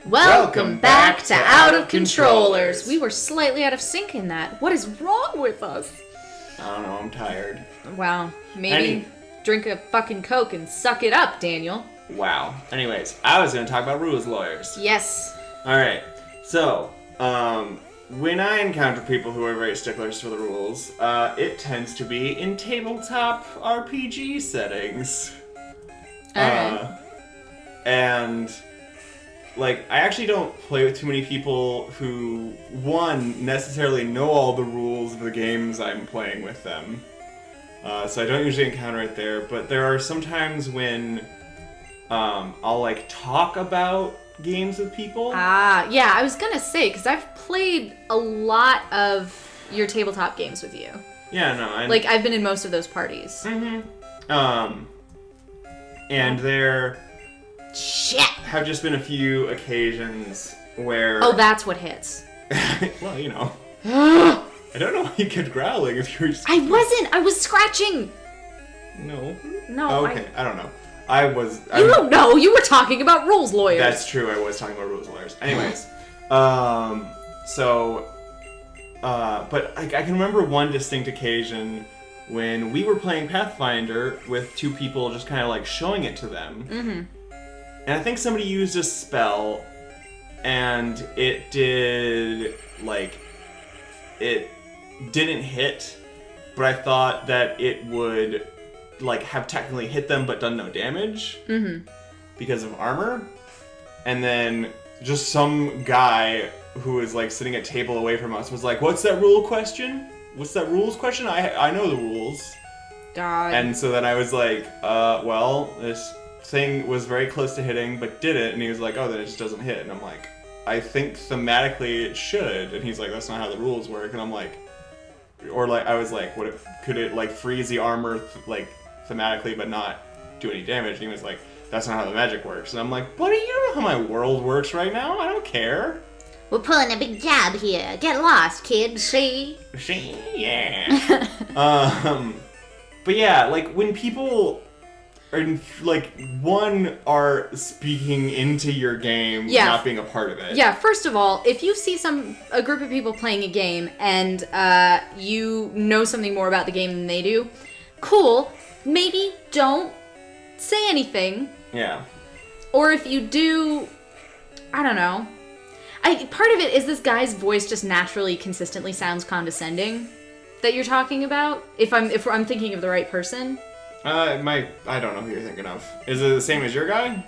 Welcome back to Out of Controllers. We were slightly out of sync in that. What is wrong with us? I don't know, I'm tired. Wow, maybe drink a fucking Coke and suck it up, Daniel. Wow. Anyways, I was going to talk about rules lawyers. Yes. Alright, so, when I encounter people who are very sticklers for the rules, it tends to be in tabletop RPG settings. Alright. And, like, I actually don't play with too many people who, one, necessarily know all the rules of the games I'm playing with them. So I don't usually encounter it there, but there are some times when I'll, like, talk about games with people. Yeah, I was gonna say, because I've played a lot of your tabletop games with you. Yeah, no, Like, I've been in most of those parties. Mm-hmm. And there have just been a few occasions where... Oh, that's what hits. Well, you know. I don't know why you kept growling if you were just... I wasn't! I was scratching! No. No, okay, I don't know. You don't know! You were talking about rules lawyers! That's true, I was talking about rules lawyers. Anyways. But I can remember one distinct occasion when we were playing Pathfinder with two people just kind of like showing it to them. Mm-hmm. And I think somebody used a spell and it did, like, it didn't hit, but I thought that it would, like, have technically hit them but done no damage because of armor. And then just some guy who was, like, sitting a table away from us was like, what's that rule question? What's that rules question? I know the rules. God. And so then I was like, well, this thing was very close to hitting but didn't. And he was like, oh, then it just doesn't hit. And I'm like, I think thematically it should. And he's like, that's not how the rules work. And I'm like, or like, I was like, could it like freeze the armor like thematically but not do any damage? And he was like, that's not how the magic works. And I'm like, buddy, you don't know how my world works right now. I don't care. We're pulling a big job here. Get lost, kid. See? Yeah. But yeah, like when people are like are speaking into your game, not being a part of it. Yeah, first of all, if you see a group of people playing a game and you know something more about the game than they do, cool. Maybe don't say anything. Yeah. Or if you do, I don't know. Part of it is this guy's voice just naturally, consistently sounds condescending that you're talking about. If I'm thinking of the right person. I don't know who you're thinking of. Is it the same as your guy?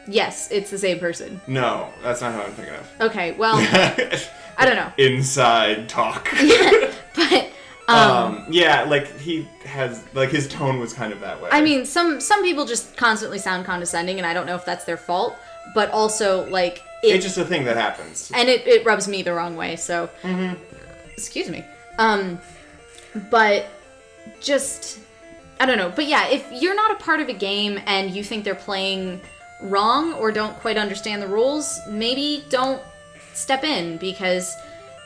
Yes, it's the same person. No, that's not who I'm thinking of. Okay, well, I don't know. Inside talk. But, yeah, like he has, like his tone was kind of that way. I mean, some people just constantly sound condescending, and I don't know if that's their fault, but also, like, it's just a thing that happens. And it rubs me the wrong way, so, excuse me. But just, I don't know. But yeah, if you're not a part of a game and you think they're playing wrong or don't quite understand the rules, maybe don't step in because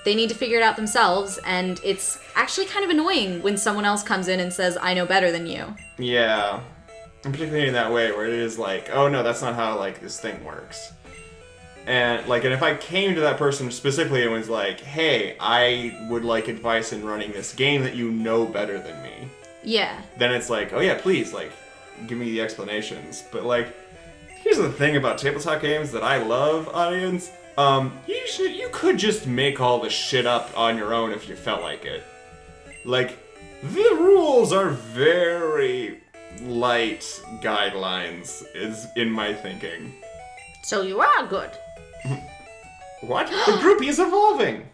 they need to figure it out themselves, and it's actually kind of annoying when someone else comes in and says, I know better than you. Yeah. And particularly in that way where it is like, oh no, that's not how, like, this thing works. And, like, and if I came to that person specifically and was like, hey, I would like advice in running this game that you know better than me. Yeah. Then it's like, oh yeah, please, like, give me the explanations. But, like, here's the thing about tabletop games that I love, audience. You could just make all the shit up on your own if you felt like it. Like, the rules are very light guidelines, is in my thinking. So you are good. What? The groupie is evolving!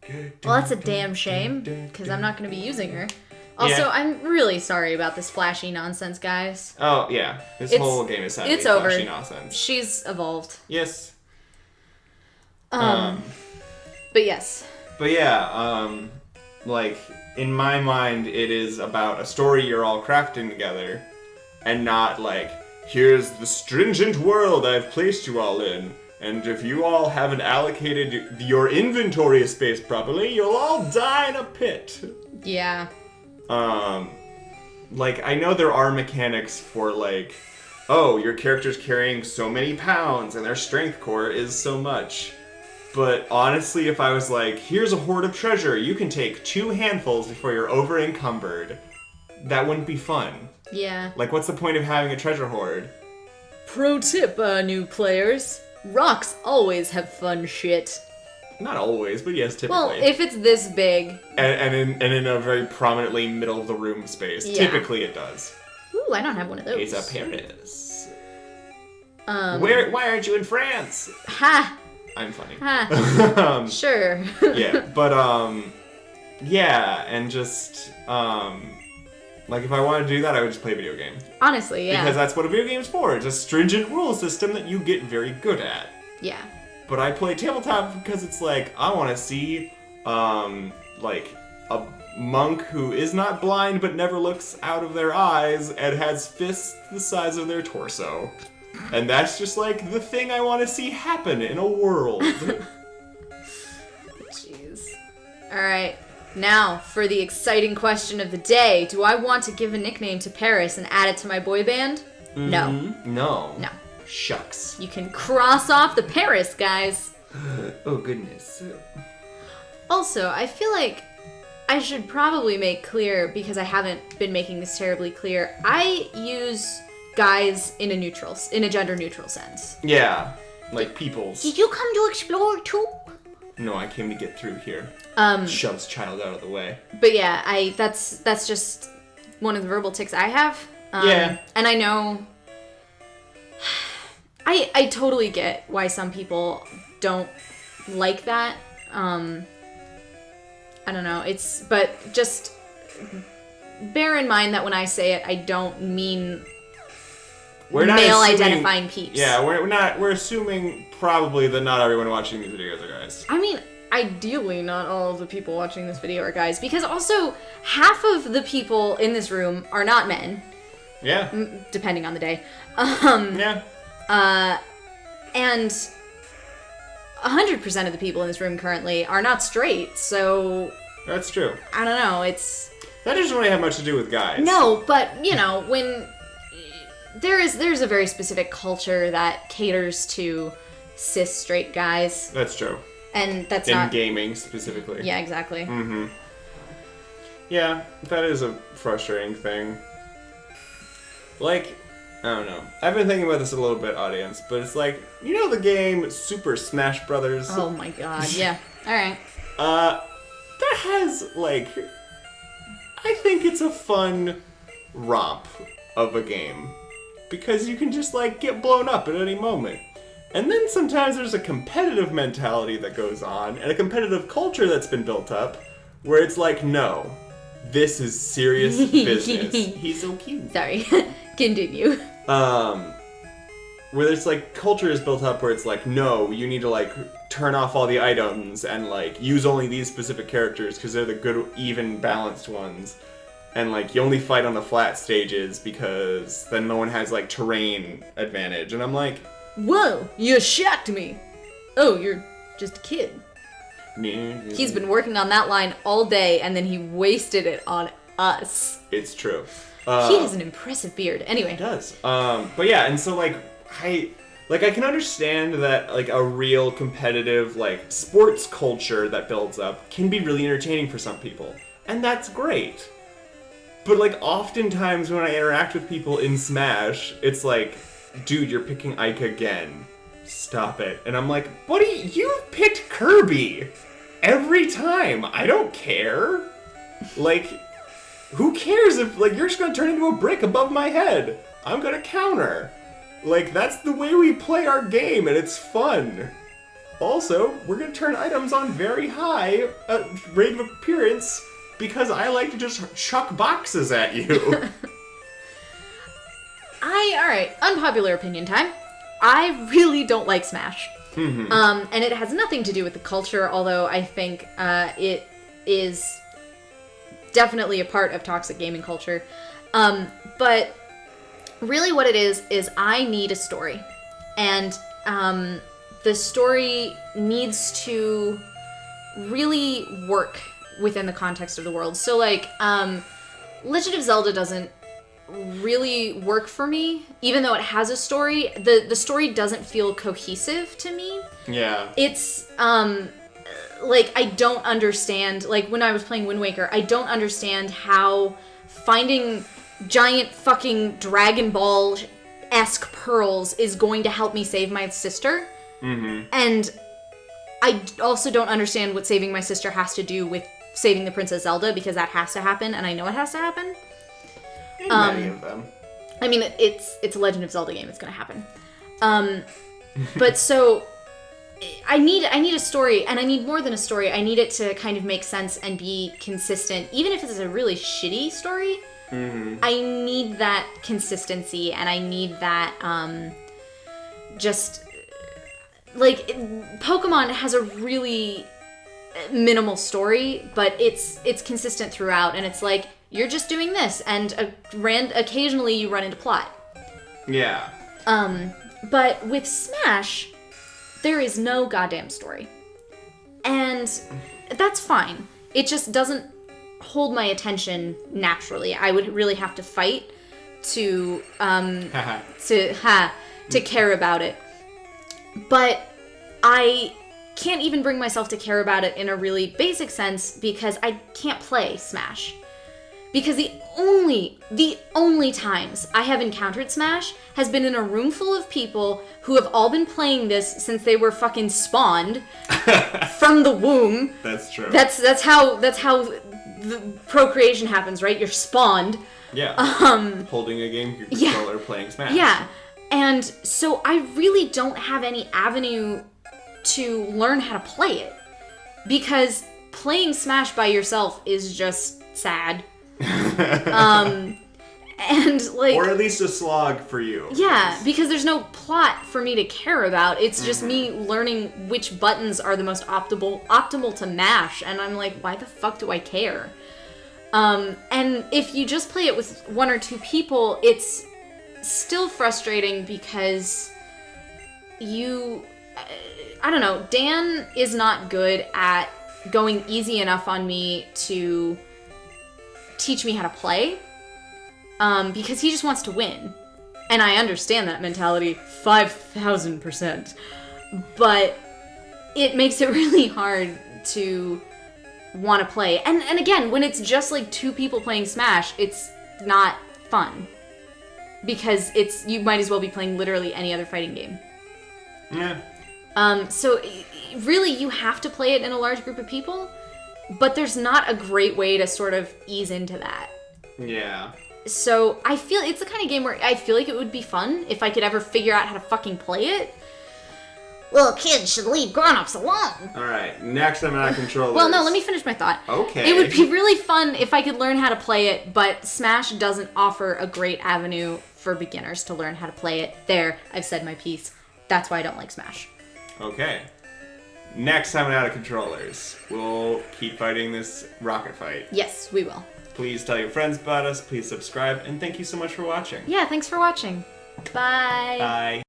Well, that's a damn shame, because I'm not going to be using her. Also, Yeah. I'm really sorry about this flashy nonsense, guys. Oh, yeah. This whole game is sadly it's over. flashy nonsense. She's evolved. Yes. But yes. But yeah, like, in my mind, it is about a story you're all crafting together, and not like, here's the stringent world I've placed you all in, and if you all haven't allocated your inventory space properly, you'll all die in a pit. Yeah. Like, I know there are mechanics for, like, oh, your character's carrying so many pounds and their strength core is so much. But honestly, if I was like, here's a hoard of treasure, you can take 2 handfuls before you're over encumbered, that wouldn't be fun. Yeah. Like, what's the point of having a treasure hoard? Pro tip, new players. Rocks always have fun shit. Not always, but yes, typically. Well, if it's this big. And in a very prominently middle of the room space. Yeah. Typically it does. Ooh, I don't have one of those. It's a Paris. Why aren't you in France? Ha! I'm funny. Ha. Sure. Yeah, but yeah, and just like if I wanted to do that, I would just play a video game. Honestly, yeah. Because that's what a video game's for. It's a stringent rule system that you get very good at. Yeah. But I play tabletop because it's like I want to see like a monk who is not blind but never looks out of their eyes and has fists the size of their torso. And that's just like the thing I want to see happen in a world. Jeez. Alright, now for the exciting question of the day. Do I want to give a nickname to Paris and add it to my boy band? No. No. No. Shucks. You can cross off the Paris, guys. Oh, goodness. Also, I feel like I should probably make clear, because I haven't been making this terribly clear, I use guys in a gender-neutral sense. Yeah. Like peoples. Did you come to explore too? No, I came to get through here. Shoves child out of the way. But yeah, that's just one of the verbal tics I have. Yeah. And I know... I totally get why some people don't like that. I don't know. But just bear in mind that when I say it, I don't mean male identifying peeps. Yeah, we're assuming probably that not everyone watching these videos are guys. I mean, ideally not all of the people watching this video are guys, because also half of the people in this room are not men. Yeah. Depending on the day. Yeah. And 100% of the people in this room currently are not straight, so... That's true. I don't know, That doesn't really have much to do with guys. No, but, you know, when... There's a very specific culture that caters to cis straight guys. That's true. And that's in not... gaming, specifically. Yeah, exactly. Mm-hmm. Yeah, that is a frustrating thing. Like... I don't know. I've been thinking about this a little bit, audience, but it's like, you know the game Super Smash Brothers? Oh my god, yeah. Alright. That has, like... I think it's a fun romp of a game. Because you can just, like, get blown up at any moment. And then sometimes there's a competitive mentality that goes on, and a competitive culture that's been built up, where it's like, no, this is serious business. He's so cute. Sorry. Continue. Where there's like culture is built up where it's like, no, you need to like turn off all the items and like use only these specific characters because they're the good, even balanced ones. And like you only fight on the flat stages because then no one has like terrain advantage. And I'm like, whoa, you shocked me. Oh, you're just a kid. He's been working on that line all day and then he wasted it on us. It's true. He has an impressive beard. Anyway. He does. But yeah, and so like I can understand that like a real competitive like sports culture that builds up can be really entertaining for some people. And that's great. But like oftentimes when I interact with people in Smash, it's like, dude, you're picking Ike again. Stop it. And I'm like, buddy, you've picked Kirby every time. I don't care. Like, who cares if, like, you're just gonna turn into a brick above my head? I'm gonna counter. Like, that's the way we play our game, and it's fun. Also, we're gonna turn items on very high rate of appearance because I like to just chuck boxes at you. Alright, unpopular opinion time. I really don't like Smash. Mm-hmm. And it has nothing to do with the culture, although I think it is definitely a part of toxic gaming culture. But really what it is I need a story. And the story needs to really work within the context of the world. So like, Legend of Zelda doesn't really work for me. Even though it has a story, the story doesn't feel cohesive to me. Yeah. It's, like, I don't understand, like, when I was playing Wind Waker, I don't understand how finding giant fucking Dragon Ball-esque pearls is going to help me save my sister. Mm-hmm. And I also don't understand what saving my sister has to do with saving the Princess Zelda, because that has to happen, and I know it has to happen. In many of them. I mean, it's a Legend of Zelda game. It's gonna happen. But so I need a story, and I need more than a story. I need it to kind of make sense and be consistent, even if it's a really shitty story. Mm-hmm. I need that consistency, and I need that just like Pokemon has a really minimal story, but it's consistent throughout, and it's like you're just doing this, and occasionally you run into plot. Yeah. But with Smash, there is no goddamn story. And that's fine. It just doesn't hold my attention naturally. I would really have to fight to care about it. But I can't even bring myself to care about it in a really basic sense because I can't play Smash. Because the only times I have encountered Smash has been in a room full of people who have all been playing this since they were fucking spawned from the womb. That's true. That's how the procreation happens, right? You're spawned. Yeah. Holding a GameCube controller, playing Smash. Yeah. And so I really don't have any avenue to learn how to play it. Because playing Smash by yourself is just sad. And like, or at least a slog for you. Yeah, because there's no plot for me to care about. It's just me learning which buttons are the most optimal to mash, and I'm like, why the fuck do I care? And if you just play it with one or two people, it's still frustrating because I don't know, Dan is not good at going easy enough on me to teach me how to play, because he just wants to win. And I understand that mentality 5,000%. But it makes it really hard to want to play. And again, when it's just like two people playing Smash, it's not fun. Because you might as well be playing literally any other fighting game. Yeah. So really you have to play it in a large group of people, but there's not a great way to sort of ease into that. Yeah. So I feel it's the kind of game where I feel like it would be fun if I could ever figure out how to fucking play it. Well, kids should leave grown-ups alone. Alright, next I'm out of control. Well, no, let me finish my thought. Okay. It would be really fun if I could learn how to play it, but Smash doesn't offer a great avenue for beginners to learn how to play it. There, I've said my piece. That's why I don't like Smash. Okay. Next time Out of Controllers, we'll keep fighting this rocket fight. Yes, we will. Please tell your friends about us, please subscribe, and thank you so much for watching. Yeah, thanks for watching. Bye. Bye.